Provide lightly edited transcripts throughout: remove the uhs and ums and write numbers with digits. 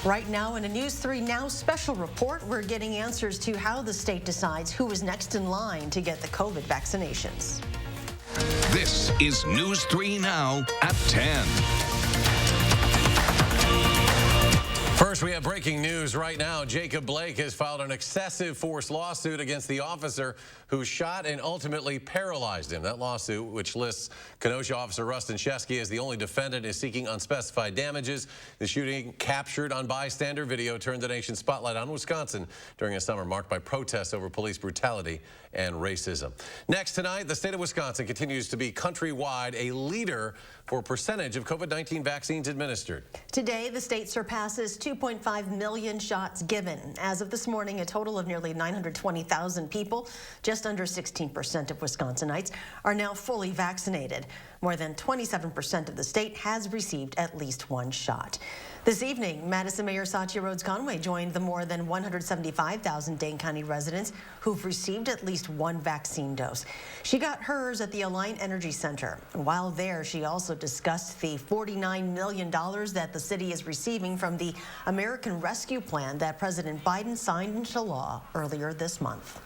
Right now in a News 3 Now special report, we're getting answers to how the state decides who is next in line to get the COVID vaccinations. This is News 3 Now at 10. First, we have breaking news right now. Jacob Blake has filed an excessive force lawsuit against the officer who shot and ultimately paralyzed him. That lawsuit, which lists Kenosha officer Rustin Shesky as the only defendant, is seeking unspecified damages. The shooting, captured on bystander video, turned the nation's spotlight on Wisconsin during a summer marked by protests over police brutality and racism. Next tonight, the state of Wisconsin continues to be countrywide a leader for percentage of COVID-19 vaccines administered. Today, the state surpasses 2.5 million shots given. As of this morning, a total of nearly 920,000 people, just under 16% of Wisconsinites, are now fully vaccinated. More than 27% of the state has received at least one shot. This evening, Madison Mayor Satya Rhodes Conway joined the more than 175,000 Dane County residents who've received at least one vaccine dose. She got hers at the Alliant Energy Center. While there, she also discussed the $49 million that the city is receiving from the American Rescue Plan that President Biden signed into law earlier this month.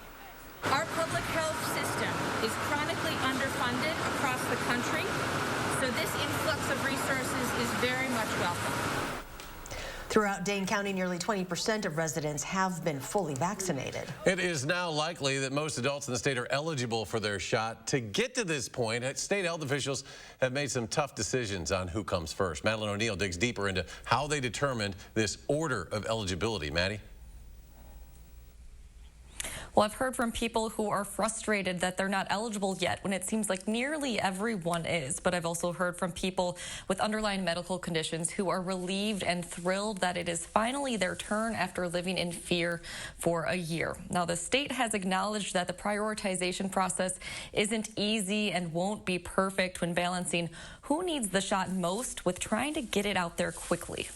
Our public health system is chronically underfunded across the country, so this influx of resources is very much welcome. Throughout Dane County, nearly 20% of residents have been fully vaccinated. It is now likely that most adults in the state are eligible for their shot. To get to this point, state health officials have made some tough decisions on who comes first. Madeline O'Neill digs deeper into how they determined this order of eligibility. Maddie? Well, I've heard from people who are frustrated that they're not eligible yet when it seems like nearly everyone is. But I've also heard from people with underlying medical conditions who are relieved and thrilled that it is finally their turn after living in fear for a year. Now, the state has acknowledged that the prioritization process isn't easy and won't be perfect when balancing who needs the shot most with trying to get it out there quickly.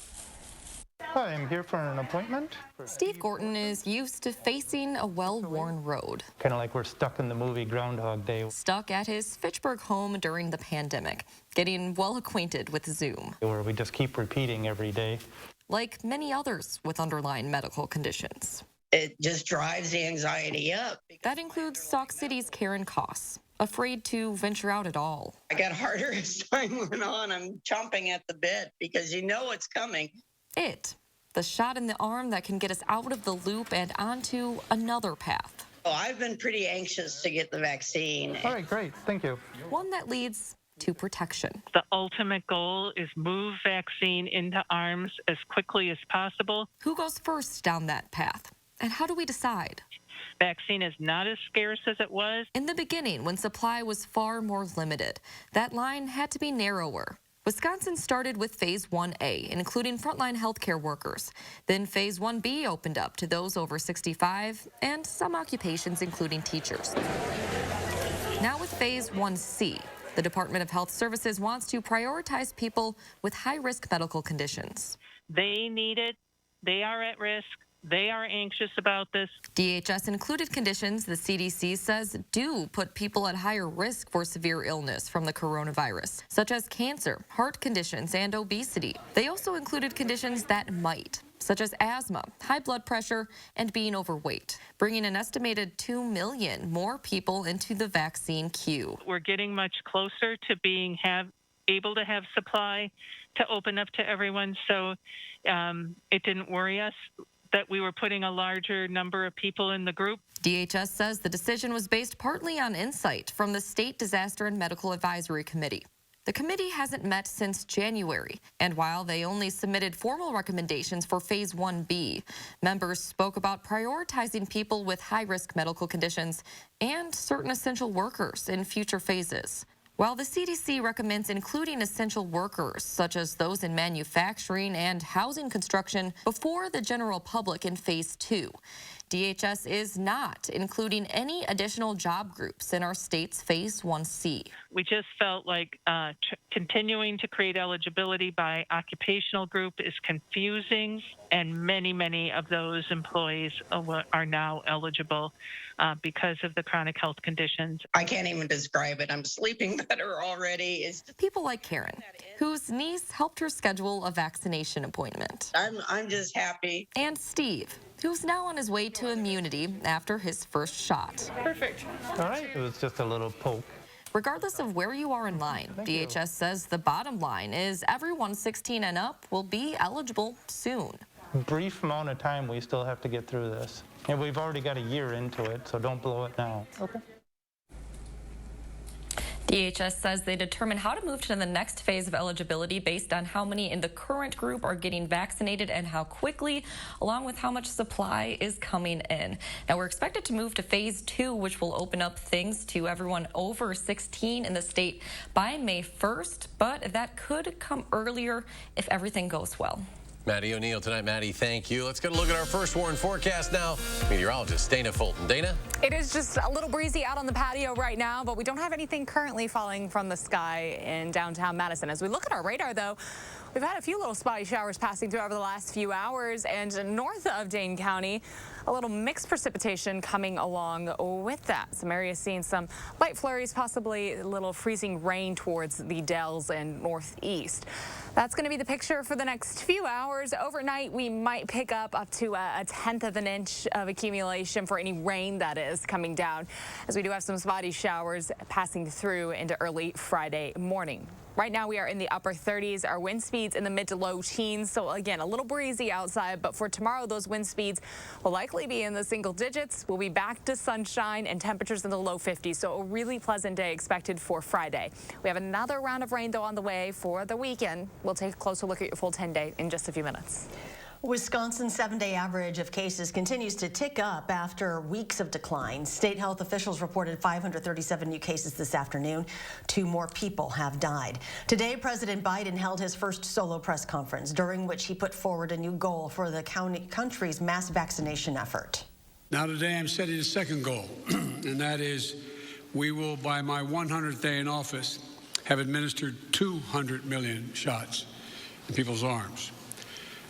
Hi, I'm here for an appointment. Steve Gorton is used to facing a well-worn road. Kind of like we're stuck in the movie Groundhog Day. Stuck at his Fitchburg home during the pandemic, getting well acquainted with Zoom. Where we just keep repeating every day. Like many others with underlying medical conditions. It just drives the anxiety up. That includes Sauk City's Karen Koss, afraid to venture out at all. I got harder as time went on. I'm chomping at the bit because you know it's coming. The shot in the arm that can get us out of the loop and onto another path. Oh, I've been pretty anxious to get the vaccine. All right, great. Thank you. One that leads to protection. The ultimate goal is move vaccine into arms as quickly as possible. Who goes first down that path? And how do we decide? Vaccine is not as scarce as it was. In the beginning, when supply was far more limited, that line had to be narrower. Wisconsin started with Phase 1A, including frontline healthcare workers. Then Phase 1B opened up to those over 65 and some occupations, including teachers. Now with Phase 1C, the Department of Health Services wants to prioritize people with high-risk medical conditions. They need it. They are at risk. They are anxious about this. DHS included conditions the CDC says do put people at higher risk for severe illness from the coronavirus, such as cancer, heart conditions, and obesity. They also included conditions that might, such as asthma, high blood pressure, and being overweight, bringing an estimated 2 million more people into the vaccine queue. We're getting much closer to being able to have supply to open up to everyone, so it didn't worry us that we were putting a larger number of people in the group. DHS says the decision was based partly on insight from the State Disaster and Medical Advisory Committee. The committee hasn't met since January, and while they only submitted formal recommendations for Phase 1B, members spoke about prioritizing people with high-risk medical conditions and certain essential workers in future phases. While the CDC recommends including essential workers, such as those in manufacturing and housing construction, before the general public in Phase 2, DHS is not including any additional job groups in our state's Phase 1C. We just felt like continuing to create eligibility by occupational group is confusing, and many of those employees are now eligible because of the chronic health conditions. I can't even describe it. I'm sleeping better already. People like Karen, whose niece helped her schedule a vaccination appointment. I'm just happy. And Steve, who's now on his way to immunity after his first shot. Perfect. All right, it was just a little poke. Regardless of where you are in line, DHS says the bottom line is everyone 16 and up will be eligible soon. Brief amount of time we still have to get through this. And we've already got a year into it, so don't blow it now. Okay. DHS says they determine how to move to the next phase of eligibility based on how many in the current group are getting vaccinated and how quickly, along with how much supply is coming in. Now, we're expected to move to Phase 2, which will open up things to everyone over 16 in the state by May 1st, but that could come earlier if everything goes well. Maddie O'Neill tonight. Maddie, thank you. Let's get a look at our first warn forecast now. Meteorologist Dana Fulton. Dana? It is just a little breezy out on the patio right now, but we don't have anything currently falling from the sky in downtown Madison. As we look at our radar, though, we've had a few little spotty showers passing through over the last few hours, and north of Dane County, a little mixed precipitation coming along with that. Some areas seeing some light flurries, possibly a little freezing rain towards the Dells and northeast. That's going to be the picture for the next few hours. Overnight, we might pick up to a 1/10 of an inch of accumulation for any rain that is coming down, as we do have some spotty showers passing through into early Friday morning. Right now, we are in the upper 30s. Our wind speeds in the mid to low teens. So again, a little breezy outside. But for tomorrow, those wind speeds will likely be in the single digits. We'll be back to sunshine and temperatures in the low 50s. So a really pleasant day expected for Friday. We have another round of rain, though, on the way for the weekend. We'll take a closer look at your full 10-day in just a few minutes. Wisconsin's 7-day average of cases continues to tick up after weeks of decline. State health officials reported 537 new cases this afternoon. 2 more people have died. Today, President Biden held his first solo press conference, during which he put forward a new goal for the country's mass vaccination effort. Now today I'm setting a second goal, and that is we will, by my 100th day in office, have administered 200 million shots in people's arms.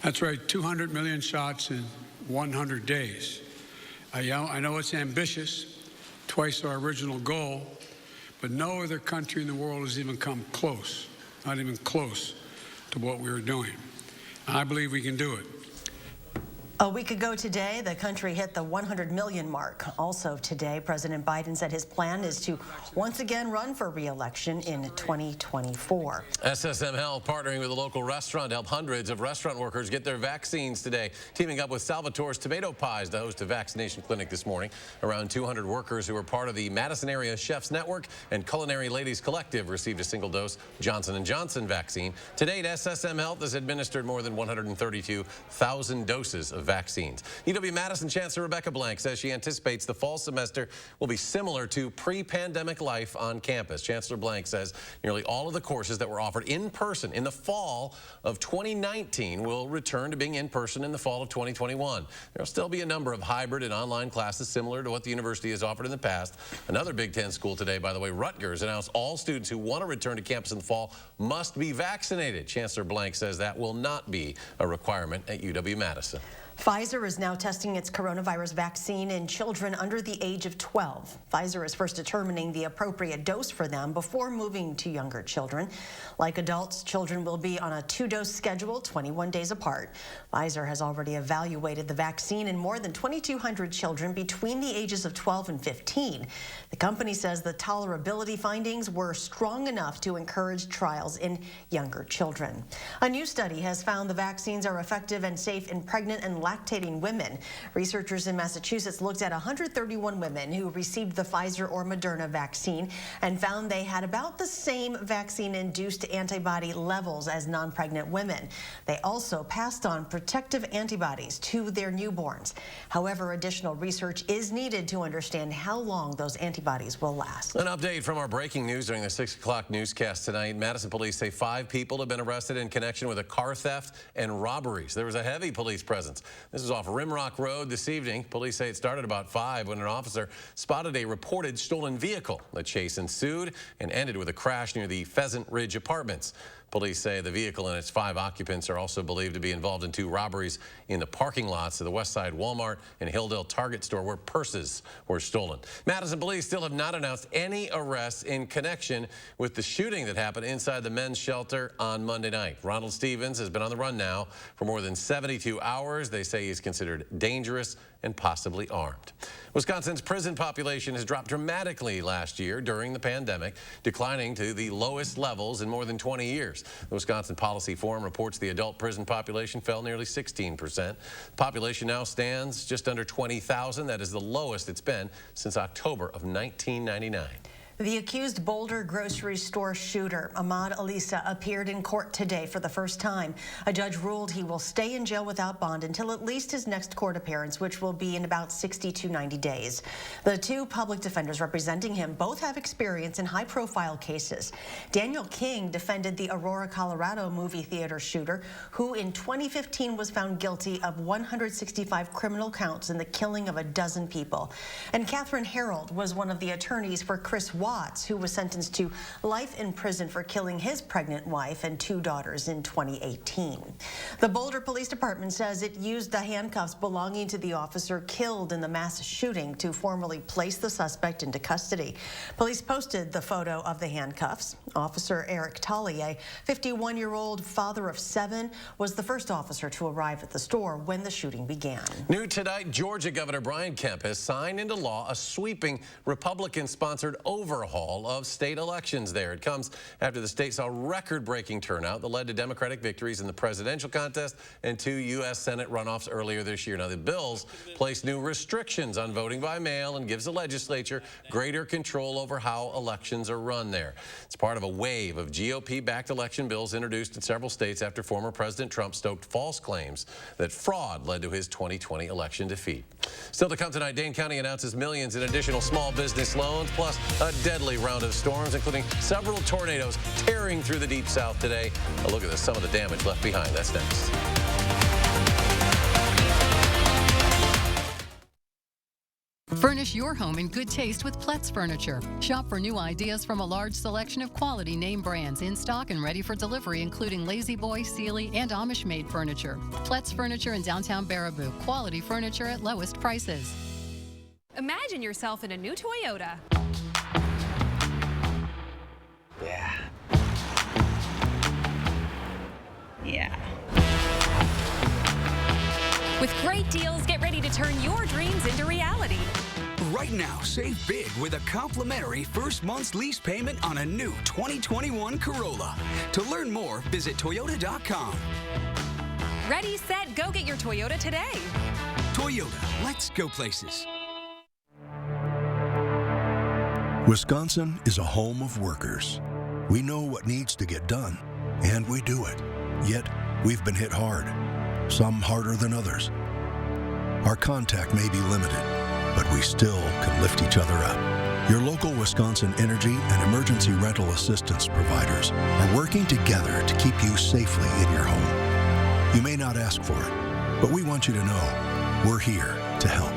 That's right, 200 million shots in 100 days. I know it's ambitious, twice our original goal, but no other country in the world has even come close, not even close to what we are doing. And I believe we can do it. A week ago today, the country hit the 100 million mark. Also today, President Biden said his plan is to once again run for re-election in 2024. SSM Health partnering with a local restaurant to help hundreds of restaurant workers get their vaccines today. Teaming up with Salvatore's Tomato Pies to host a vaccination clinic this morning. Around 200 workers who were part of the Madison area Chefs Network and Culinary Ladies Collective received a single dose Johnson & Johnson vaccine. To date, SSM Health has administered more than 132,000 doses of vaccines. UW-Madison Chancellor Rebecca Blank says she anticipates the fall semester will be similar to pre-pandemic life on campus. Chancellor Blank says nearly all of the courses that were offered in person in the fall of 2019 will return to being in person in the fall of 2021. There will still be a number of hybrid and online classes similar to what the university has offered in the past. Another Big Ten school today, by the way, Rutgers, announced all students who want to return to campus in the fall must be vaccinated. Chancellor Blank says that will not be a requirement at UW-Madison. Pfizer is now testing its coronavirus vaccine in children under the age of 12. Pfizer is first determining the appropriate dose for them before moving to younger children. Like adults, children will be on a 2-dose schedule, 21 days apart. Pfizer has already evaluated the vaccine in more than 2,200 children between the ages of 12 and 15. The company says the tolerability findings were strong enough to encourage trials in younger children. A new study has found the vaccines are effective and safe in pregnant and lactating women. Researchers in Massachusetts looked at 131 women who received the Pfizer or Moderna vaccine and found they had about the same vaccine-induced antibody levels as non-pregnant women. They also passed on protective antibodies to their newborns. However, additional research is needed to understand how long those antibodies will last. An update from our breaking news during the 6 o'clock newscast tonight. Madison police say 5 people have been arrested in connection with a car theft and robberies. There was a heavy police presence This is off Rimrock Road this evening. Police say it started about 5 when an officer spotted a reported stolen vehicle. The chase ensued and ended with a crash near the Pheasant Ridge Apartments. Police say the vehicle and its 5 occupants are also believed to be involved in 2 robberies in the parking lots of the Westside Walmart and Hilldale Target store where purses were stolen. Madison police still have not announced any arrests in connection with the shooting that happened inside the men's shelter on Monday night. Ronald Stevens has been on the run now for more than 72 hours. They say he's considered dangerous and possibly armed. Wisconsin's prison population has dropped dramatically last year during the pandemic, declining to the lowest levels in more than 20 years. The Wisconsin Policy Forum reports the adult prison population fell nearly 16%. The population now stands just under 20,000. That is the lowest it's been since October of 1999. The accused Boulder grocery store shooter, Ahmad Alissa, appeared in court today for the first time. A judge ruled he will stay in jail without bond until at least his next court appearance, which will be in about 60 to 90 days. The 2 public defenders representing him both have experience in high-profile cases. Daniel King defended the Aurora, Colorado movie theater shooter, who in 2015 was found guilty of 165 criminal counts in the killing of a dozen people. And Catherine Harold was one of the attorneys for Chris Watts, who was sentenced to life in prison for killing his pregnant wife and 2 daughters in 2018. The Boulder Police Department says it used the handcuffs belonging to the officer killed in the mass shooting to formally place the suspect into custody. Police posted the photo of the handcuffs. Officer Eric Tolley, a 51-year-old father of 7, was the first officer to arrive at the store when the shooting began. New tonight, Georgia Governor Brian Kemp has signed into law a sweeping Republican-sponsored overhaul of state elections there. It comes after the state saw record-breaking turnout that led to Democratic victories in the presidential contest and 2 U.S. Senate runoffs earlier this year. Now, the bills place new restrictions on voting by mail and gives the legislature greater control over how elections are run there. It's part of a wave of GOP-backed election bills introduced in several states after former President Trump stoked false claims that fraud led to his 2020 election defeat. Still to come tonight, Dane County announces millions in additional small business loans, plus a deadly round of storms, including several tornadoes tearing through the Deep South today. A look at some of the damage left behind. That's next. Furnish your home in good taste with Pletz Furniture. Shop for new ideas from a large selection of quality name brands in stock and ready for delivery, including Lazy Boy, Sealy, and Amish-made furniture. Pletz Furniture in downtown Baraboo. Quality furniture at lowest prices. Imagine yourself in a new Toyota. Yeah. Yeah. With great deals, get ready to turn your dreams into reality. Right now, save big with a complimentary first month's lease payment on a new 2021 Corolla. To learn more, visit Toyota.com. Ready, set, go get your Toyota today. Toyota, let's go places. Wisconsin is a home of workers. We know what needs to get done, and we do it. Yet, we've been hit hard, some harder than others. Our contact may be limited, but we still can lift each other up. Your local Wisconsin energy and emergency rental assistance providers are working together to keep you safely in your home. You may not ask for it, but we want you to know we're here to help.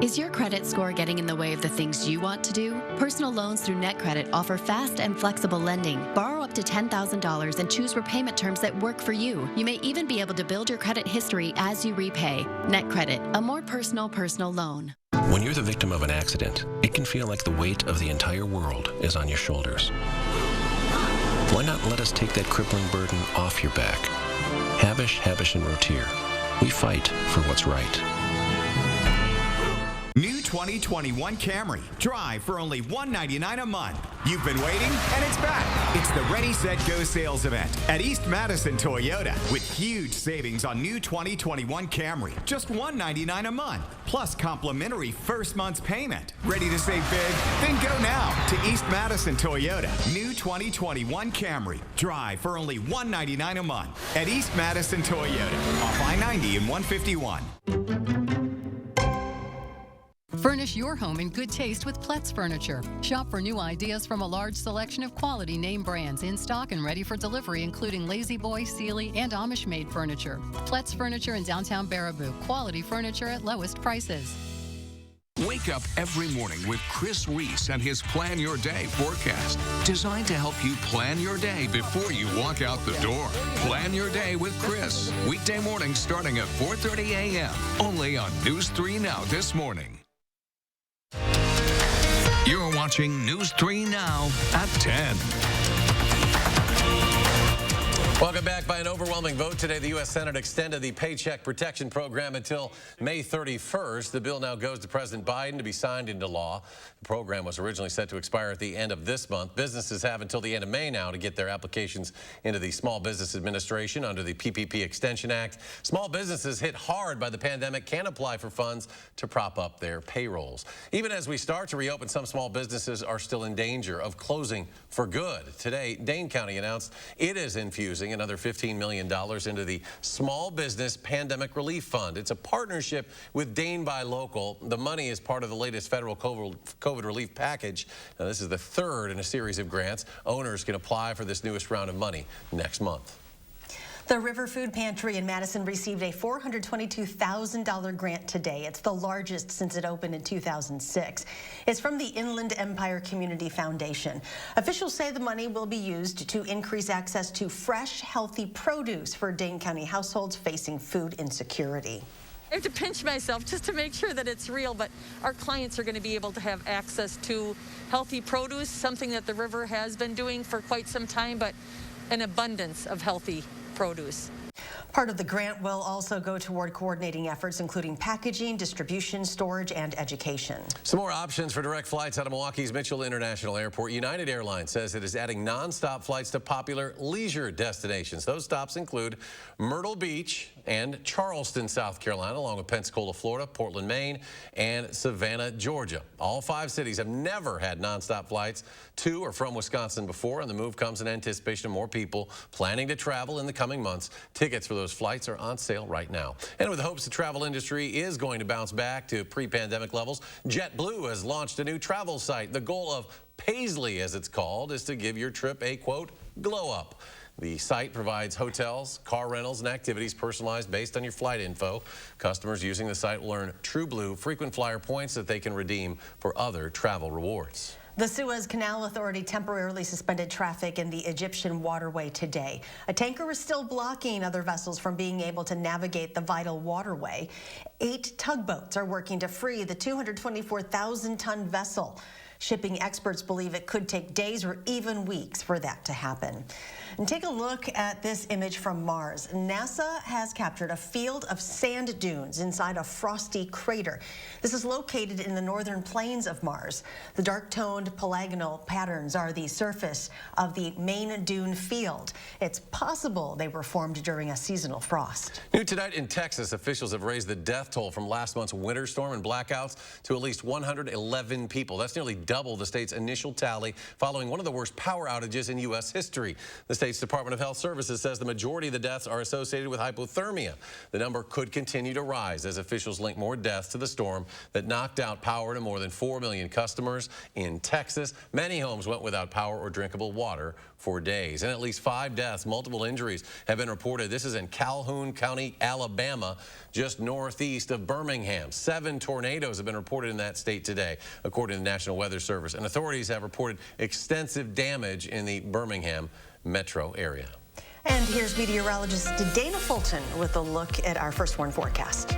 Is your credit score getting in the way of the things you want to do? Personal loans through NetCredit offer fast and flexible lending. Borrow up to $10,000 and choose repayment terms that work for you. You may even be able to build your credit history as you repay. NetCredit, a more personal loan. When you're the victim of an accident, it can feel like the weight of the entire world is on your shoulders. Why not let us take that crippling burden off your back? Habish, and Rotier. We fight for what's right. New 2021 Camry. Drive for only $199 a month. You've been waiting, and it's back. It's the Ready, Set, Go sales event at East Madison Toyota with huge savings on new 2021 Camry. Just $199 a month, plus complimentary first month's payment. Ready to save big? Then go now to East Madison Toyota. New 2021 Camry. Drive for only $199 a month at East Madison Toyota off I-90 and 151. Furnish your home in good taste with Pletz Furniture. Shop for new ideas from a large selection of quality name brands in stock and ready for delivery, including Lazy Boy, Sealy, and Amish-made furniture. Pletz Furniture in downtown Baraboo. Quality furniture at lowest prices. Wake up every morning with Chris Reese and his Plan Your Day forecast, designed to help you plan your day before you walk out the door. Plan Your Day with Chris, weekday mornings starting at 4:30 a.m. only on News 3 Now this morning. You're watching News 3 Now at 10. Welcome back. By an overwhelming vote today, the U.S. Senate extended the Paycheck Protection Program until May 31st. The bill now goes to President Biden to be signed into law. The program was originally set to expire at the end of this month. Businesses have until the end of May now to get their applications into the Small Business Administration under the PPP Extension Act. Small businesses hit hard by the pandemic can apply for funds to prop up their payrolls. Even as we start to reopen, some small businesses are still in danger of closing for good. Today, Dane County announced it is infusing another $15 million into the Small Business Pandemic Relief Fund. It's a partnership with Dane Buy Local. The money is part of the latest federal COVID relief package. Now, this is the third in a series of grants. Owners can apply for this newest round of money next month. The River Food Pantry in Madison received a $422,000 grant today. It's the largest since it opened in 2006. It's from the Inland Empire Community Foundation. Officials say the money will be used to increase access to fresh, healthy produce for Dane County households facing food insecurity. I have to pinch myself just to make sure that it's real, but our clients are going to be able to have access to healthy produce, something that the river has been doing for quite some time, but an abundance of healthy produce. Part of the grant will also go toward coordinating efforts, including packaging, distribution, storage, and education. Some more options for direct flights out of Milwaukee's Mitchell International Airport. United Airlines says it is adding nonstop flights to popular leisure destinations. Those stops include Myrtle Beach and Charleston, South Carolina, along with Pensacola, Florida, Portland, Maine, and Savannah, Georgia. All 5 cities have never had nonstop flights to or from Wisconsin before, and the move comes in anticipation of more people planning to travel in the coming months. Tickets for those flights are on sale right now. And with the hopes the travel industry is going to bounce back to pre-pandemic levels, JetBlue has launched a new travel site. The goal of Paisley, as it's called, is to give your trip a, quote, glow up. The site provides hotels, car rentals, and activities personalized based on your flight info. Customers using the site will earn TrueBlue frequent flyer points that they can redeem for other travel rewards. The Suez Canal Authority temporarily suspended traffic in the Egyptian waterway today. A tanker is still blocking other vessels from being able to navigate the vital waterway. 8 tugboats are working to free the 224,000-ton vessel. Shipping experts believe it could take days or even weeks for that to happen. And take a look at this image from Mars. NASA has captured a field of sand dunes inside a frosty crater. This is located in the northern plains of Mars. The dark-toned polygonal patterns are the surface of the main dune field. It's possible they were formed during a seasonal frost. New tonight in Texas, officials have raised the death toll from last month's winter storm and blackouts to at least 111 people. That's nearly double the state's initial tally following one of the worst power outages in U.S. history. The state's Department of Health Services says the majority of the deaths are associated with hypothermia. The number could continue to rise as officials link more deaths to the storm that knocked out power to more than 4 million customers in Texas. Many homes went without power or drinkable water for days. And at least 5 deaths, multiple injuries have been reported. This is in Calhoun County, Alabama, just northeast of Birmingham. 7 tornadoes have been reported in that state today, according to the National Weather Service. And authorities have reported extensive damage in the Birmingham metro area. And here's meteorologist Dana Fulton with a look at our first warn forecast.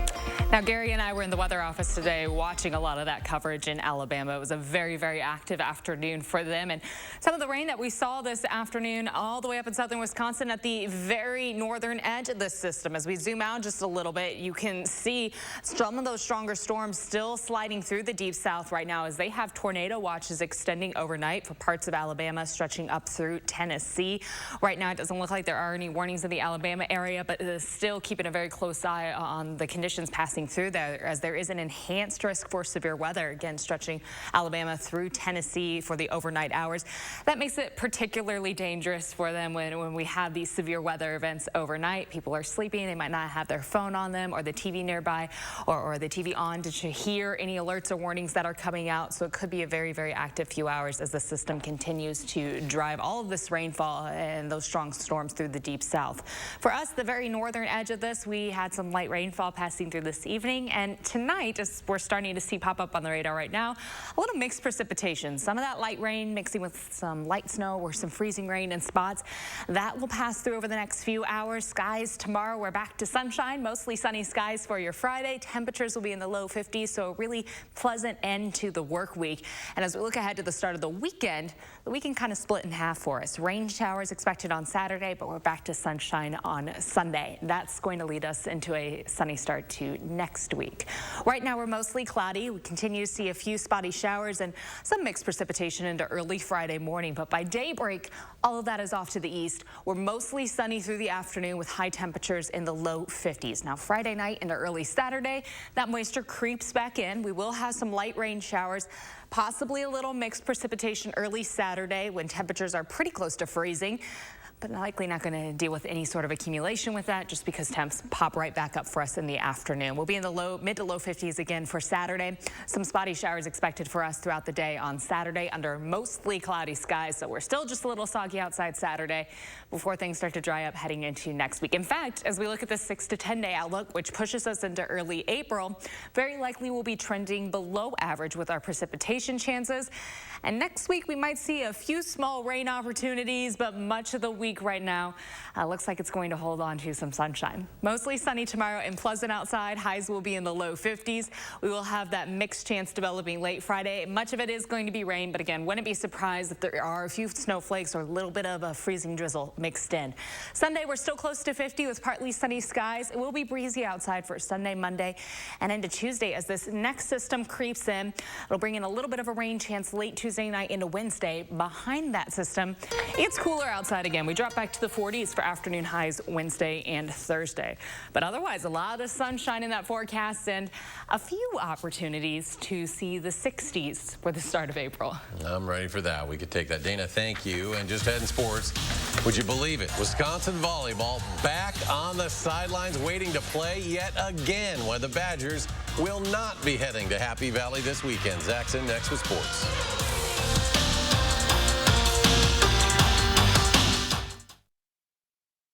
Now, Gary and I were in the weather office today watching a lot of that coverage in Alabama. It was a very, very active afternoon for them. And some of the rain that we saw this afternoon all the way up in southern Wisconsin at the very northern edge of this system. As we zoom out just a little bit, you can see some of those stronger storms still sliding through the deep south right now as they have tornado watches extending overnight for parts of Alabama, stretching up through Tennessee. Right now, it doesn't look like there are any warnings in the Alabama area, but still keeping a very close eye on the conditions passing passing through there, as there is an enhanced risk for severe weather, again, stretching Alabama through Tennessee for the overnight hours. That makes it particularly dangerous for them when we have these severe weather events overnight. People are sleeping. They might not have their phone on them or the TV nearby or the TV on to hear any alerts or warnings that are coming out. So it could be a very, very active few hours as the system continues to drive all of this rainfall and those strong storms through the deep south. For us, the very northern edge of this, we had some light rainfall passing through this evening. And tonight, as we're starting to see pop up on the radar right now, a little mixed precipitation. Some of that light rain mixing with some light snow or some freezing rain in spots. That will pass through over the next few hours. Skies tomorrow, we're back to sunshine, mostly sunny skies for your Friday. Temperatures will be in the low 50s, so a really pleasant end to the work week. And as we look ahead to the start of the weekend kind of split in half for us. Rain showers expected on Saturday, but we're back to sunshine on Sunday. That's going to lead us into a sunny start to next week. Right now, we're mostly cloudy. We continue to see a few spotty showers and some mixed precipitation into early Friday morning. But by daybreak, all of that is off to the east. We're mostly sunny through the afternoon with high temperatures in the low 50s. Now, Friday night into early Saturday, that moisture creeps back in. We will have some light rain showers, possibly a little mixed precipitation early Saturday when temperatures are pretty close to freezing, but likely not going to deal with any sort of accumulation with that just because temps pop right back up for us in the afternoon. We'll be in the mid to low 50s again for Saturday. Some spotty showers expected for us throughout the day on Saturday under mostly cloudy skies, so we're still just a little soggy outside Saturday before things start to dry up heading into next week. In fact, as we look at the 6 to 10 day outlook, which pushes us into early April, very likely we'll be trending below average with our precipitation chances. And next week we might see a few small rain opportunities, but much of the week right now looks like it's going to hold on to some sunshine. Mostly sunny tomorrow and pleasant outside. Highs will be in the low 50s. We will have that mixed chance developing late Friday. Much of it is going to be rain, but again, wouldn't be surprised if there are a few snowflakes or a little bit of a freezing drizzle mixed in. Sunday, we're still close to 50 with partly sunny skies. It will be breezy outside for Sunday, Monday, and into Tuesday as this next system creeps in. It'll bring in a little bit of a rain chance late Tuesday night into Wednesday. Behind that system, it's cooler outside again. We drop back to the 40s for afternoon highs Wednesday and Thursday. But otherwise, a lot of sunshine in that forecast and a few opportunities to see the 60s for the start of April. I'm ready for that. We could take that. Dana, thank you. And just heading sports, would you believe it? Wisconsin volleyball back on the sidelines waiting to play yet again, while the Badgers will not be heading to Happy Valley this weekend. Zach's in next with sports.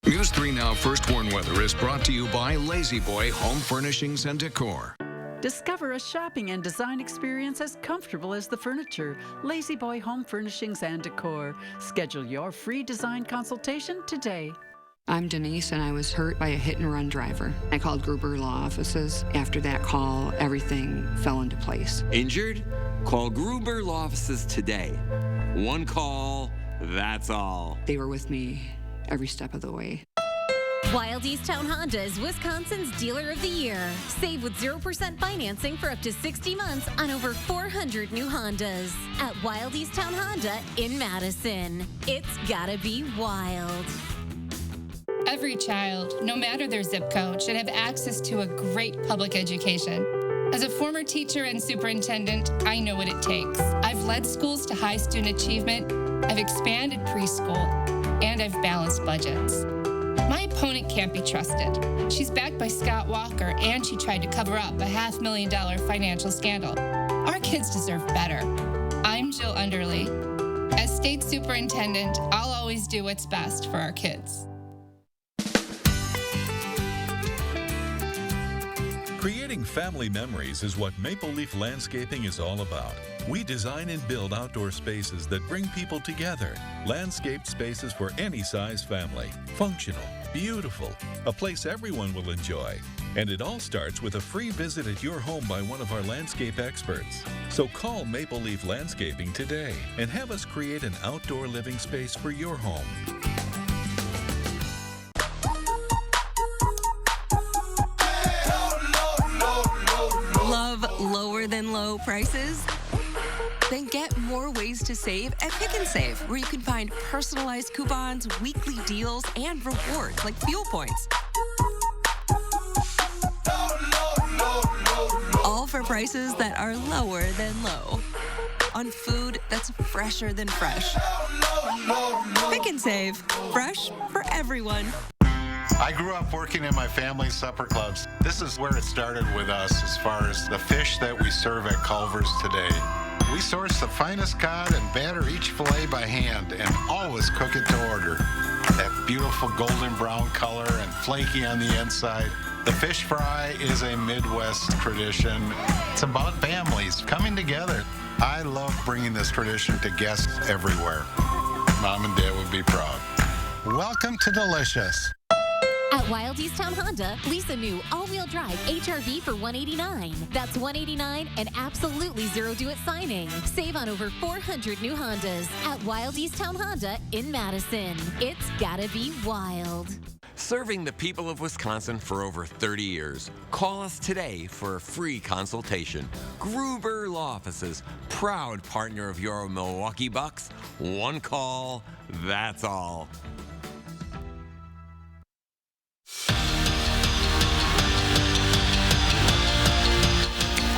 News 3 Now First Warn Weather is brought to you by Lazy Boy Home Furnishings and Decor. Discover a shopping and design experience as comfortable as the furniture. Lazy Boy Home Furnishings and Decor. Schedule your free design consultation today. I'm Denise, and I was hurt by a hit-and-run driver. I called Gruber Law Offices. After that call, everything fell into place. Injured? Call Gruber Law Offices today. One call, that's all. They were with me every step of the way. Wild Easttown Honda is Wisconsin's Dealer of the Year. Save with 0% financing for up to 60 months on over 400 new Hondas at Wild Easttown Honda in Madison. It's gotta be wild. Every child, no matter their zip code, should have access to a great public education. As a former teacher and superintendent, I know what it takes. I've led schools to high student achievement, I've expanded preschool, and I've balanced budgets. My opponent can't be trusted. She's backed by Scott Walker, and she tried to cover up a $500,000 financial scandal. Our kids deserve better. I'm Jill Underly. As state superintendent, I'll always do what's best for our kids. Creating family memories is what Maple Leaf Landscaping is all about. We design and build outdoor spaces that bring people together. Landscaped spaces for any size family. Functional, beautiful, a place everyone will enjoy. And it all starts with a free visit at your home by one of our landscape experts. So call Maple Leaf Landscaping today and have us create an outdoor living space for your home. Love lower than low prices? Then get more ways to save at Pick 'n Save, where you can find personalized coupons, weekly deals, and rewards like fuel points. prices that are lower than low. On food that's fresher than fresh. Pick and Save. Fresh for everyone. I grew up working in my family's supper clubs. This is where it started with us as far as the fish that we serve at Culver's today. We source the finest cod and batter each fillet by hand and always cook it to order. That beautiful golden brown color and flaky on the inside. The fish fry is a Midwest tradition. It's about families coming together. I love bringing this tradition to guests everywhere. Mom and Dad would be proud. Welcome to Delicious. At Wild East Town Honda, lease a new all-wheel drive HR-V for $189. That's $189 and absolutely zero due-it signing. Save on over 400 new Hondas at Wild East Town Honda in Madison. It's gotta be wild. Serving the people of Wisconsin for over 30 years. Call us today for a free consultation. Gruber Law Offices, proud partner of your Milwaukee Bucks. One call, that's all.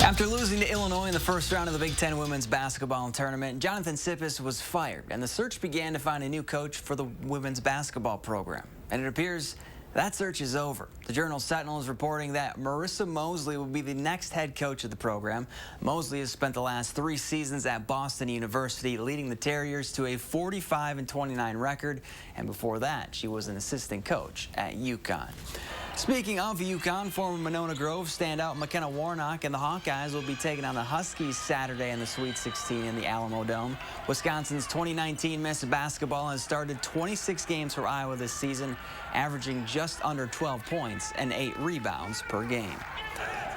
After losing to Illinois in the first round of the Big Ten women's basketball tournament, Jonathan Sippes was fired, and the search began to find a new coach for the women's basketball program. And it appears that search is over. The Journal Sentinel is reporting that Marissa Mosley will be the next head coach of the program. Mosley has spent the last 3 seasons at Boston University, leading the Terriers to a 45-29 record, and before that, she was an assistant coach at UConn. Speaking of UConn, former Monona Grove standout McKenna Warnock and the Hawkeyes will be taking on the Huskies Saturday in the Sweet 16 in the Alamo Dome. Wisconsin's 2019 Miss Basketball has started 26 games for Iowa this season, averaging just under 12 points and 8 rebounds per game.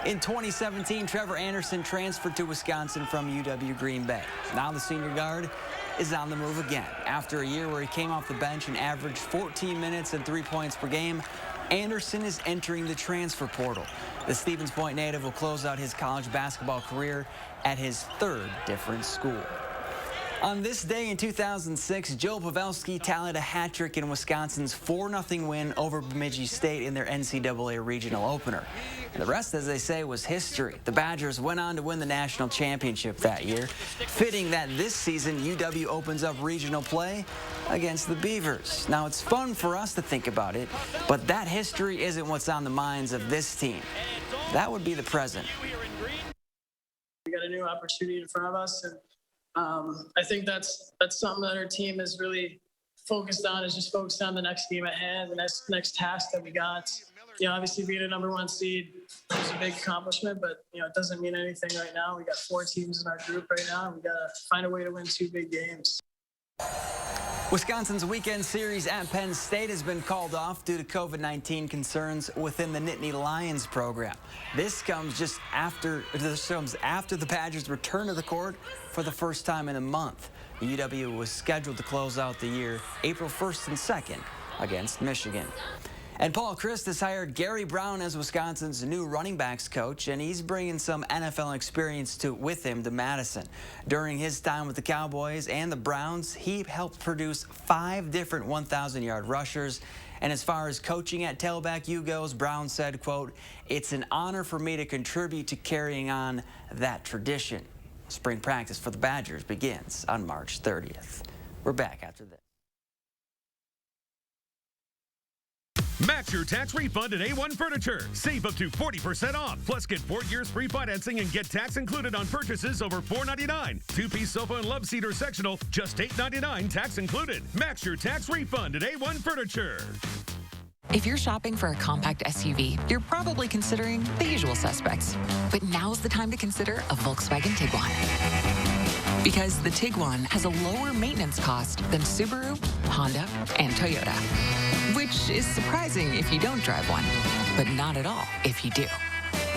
In 2017, Trevor Anderson transferred to Wisconsin from UW Green Bay. Now the senior guard is on the move again. After a year where he came off the bench and averaged 14 minutes and 3 points per game, Anderson is entering the transfer portal. The Stevens Point native will close out his college basketball career at his 3rd different school. On this day in 2006, Joe Pavelski tallied a hat trick in Wisconsin's 4-0 win over Bemidji State in their NCAA regional opener. And the rest, as they say, was history. The Badgers went on to win the national championship that year. Fitting that this season, UW opens up regional play against the Beavers. Now, it's fun for us to think about it, but that history isn't what's on the minds of this team. That would be the present. We got a new opportunity in front of us, and I think that's something that our team is really focused on, is just focused on the next game at hand, the next task that we got. You know, obviously being a #1 seed is a big accomplishment, but, you know, it doesn't mean anything right now. We got 4 teams in our group right now, and we got to find a way to win 2 big games. Wisconsin's weekend series at Penn State has been called off due to COVID-19 concerns within the Nittany Lions program. This comes after the Badgers return to the court for the first time in a month. The UW was scheduled to close out the year April 1st and 2nd against Michigan. And Paul Crist has hired Gary Brown as Wisconsin's new running backs coach, and he's bringing some NFL experience with him to Madison. During his time with the Cowboys and the Browns, he helped produce 5 different 1,000-yard rushers. And as far as coaching at tailback U goes, Brown said, quote, "It's an honor for me to contribute to carrying on that tradition." Spring practice for the Badgers begins on March 30th. We're back after this. Match your tax refund at A1 Furniture. Save up to 40% off. Plus, get 4 years free financing and get tax included on purchases over $499. 2-piece sofa and love seat or sectional, just $899, tax included. Match your tax refund at A1 Furniture. If you're shopping for a compact SUV, you're probably considering the usual suspects. But now's the time to consider a Volkswagen Tiguan. Because the Tiguan has a lower maintenance cost than Subaru, Honda, and Toyota. Which is surprising if you don't drive one, but not at all if you do.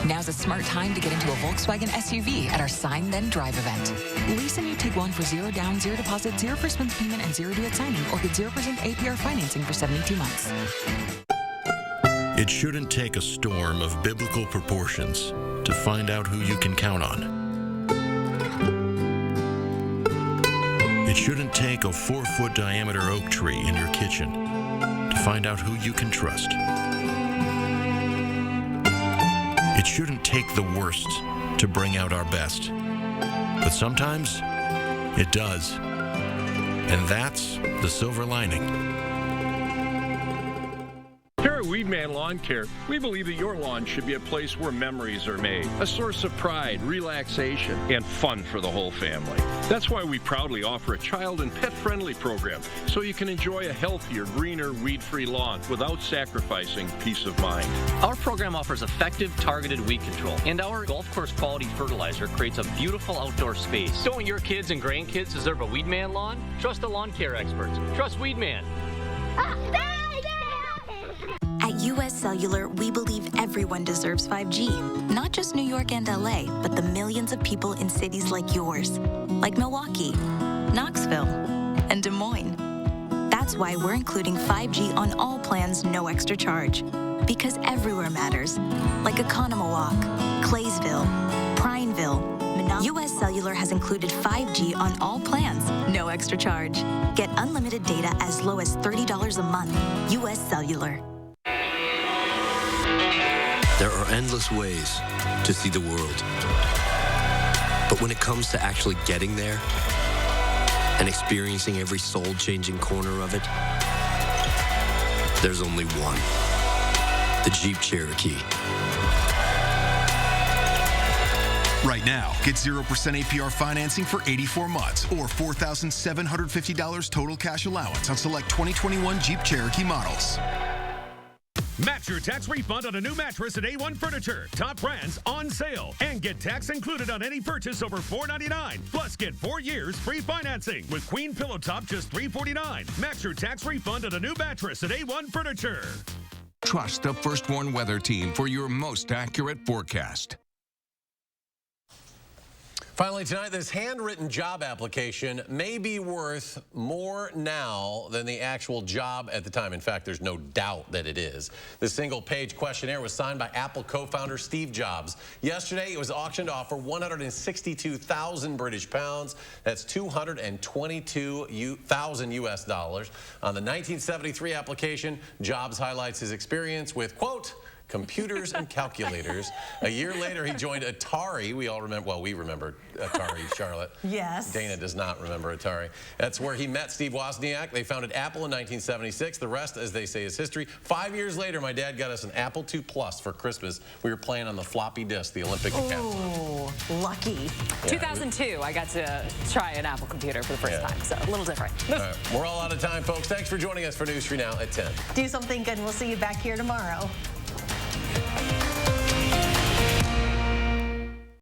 Now's a smart time to get into a Volkswagen SUV at our Sign Then Drive event. Lease a new Tiguan for 0 down, 0 deposit, 0 first month's payment, and 0 due at signing, or get 0% APR financing for 72 months. It shouldn't take a storm of biblical proportions to find out who you can count on. It shouldn't take a 4-foot diameter oak tree in your kitchen to find out who you can trust. It shouldn't take the worst to to bring out our best. But sometimes it does. And that's the silver lining. Here at Weedman Lawn Care, we believe that your lawn should be a place where memories are made, a source of pride, relaxation, and fun for the whole family. That's why we proudly offer a child and pet-friendly program, so you can enjoy a healthier, greener, weed-free lawn without sacrificing peace of mind. Our program offers effective, targeted weed control, and our golf course quality fertilizer creates a beautiful outdoor space. Don't your kids and grandkids deserve a Weedman lawn? Trust the lawn care experts. Trust Weedman. At U.S. Cellular, we believe everyone deserves 5G. Not just New York and LA, but the millions of people in cities like yours, like Milwaukee, Knoxville, and Des Moines. That's why we're including 5G on all plans, no extra charge. Because everywhere matters, like Economowalk, Claysville, Prineville. U.S. Cellular has included 5G on all plans, no extra charge. Get unlimited data as low as $30 a month. U.S. Cellular. There are endless ways to see the world. But when it comes to actually getting there and experiencing every soul-changing corner of it, there's only one. The Jeep Cherokee. Right now, get 0% APR financing for 84 months or $4,750 total cash allowance on select 2021 Jeep Cherokee models. Match your tax refund on a new mattress at A1 Furniture. Top brands on sale. And get tax included on any purchase over $499. Plus, get 4 years free financing with Queen Pillow Top just $349. Match your tax refund on a new mattress at A1 Furniture. Trust the First Warn Weather Team for your most accurate forecast. Finally tonight, this handwritten job application may be worth more now than the actual job at the time. In fact, there's no doubt that it is. The single-page questionnaire was signed by Apple co-founder Steve Jobs. Yesterday, it was auctioned off for 162,000 British pounds. That's 222,000 US dollars. On the 1973 application, Jobs highlights his experience with, quote, computers and calculators. A year later, he joined Atari. We all remember, well, we remember Atari, Charlotte. Yes. Dana does not remember Atari. That's where he met Steve Wozniak. They founded Apple in 1976. The rest, as they say, is history. 5 years later, my dad got us an Apple II Plus for Christmas. We were playing on the floppy disk, the Olympic Oh, lucky. Yeah. 2002, I got to try an Apple computer for the first time, so a little different. All right. We're all out of time, folks. Thanks for joining us for News 3 Now at 10. Do something good, and we'll see you back here tomorrow.